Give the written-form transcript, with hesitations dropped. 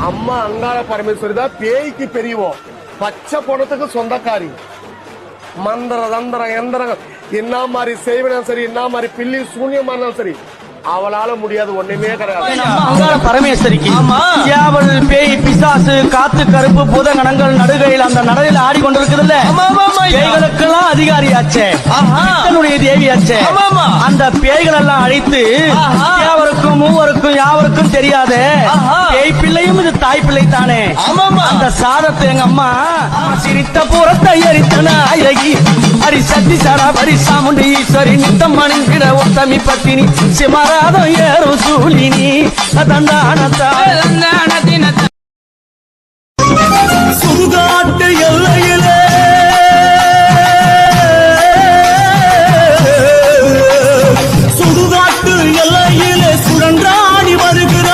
அம்மா அங்காள பரமேஸ்வரி தான் பேய்க்கு பெரியவோம், பச்சை பணத்துக்கு சொந்தக்காரி. மந்திர தந்திரம் எந்திரம் என்ன மாதிரி செய்வனும் சரி, என்ன மாதிரி பில்லி சூன்யமா இருந்தாலும் சரி, அவளால முடியாது ஒண்ணுமே கிடையாது. அங்காள பரமேஸ்வரிக்கு யாவல் பேய் பிசாசு காத்து கருப்பு பூதகணங்கள் நடுகையில் அந்த நடையில் ஆடிக்கொண்டிருக்குதுல்ல, பேய்களுக்கெல்லாம் அதிகாரியாச்சே, தன்னுடைய தேவியாச்சே. அந்த பேய்கள் எல்லாம் அழைத்து யாவருக்கும் மூவருக்கும் யாவருக்கும் தெரியாத பேய் பிள்ளையும் இது தாய் பிள்ளை தானே. அந்த சாதத்தை எங்க அம்மா சிரித்த பூரத்தை எரித்தன அழகி ஹரி சக்தி சரா ஹரி சாமுண்டி ஈஸ்வரி நித்தம் மணிங்கிட உத்தமி பத்தினி சிமராதம் ஏறும் சூலினி தந்தானத்தா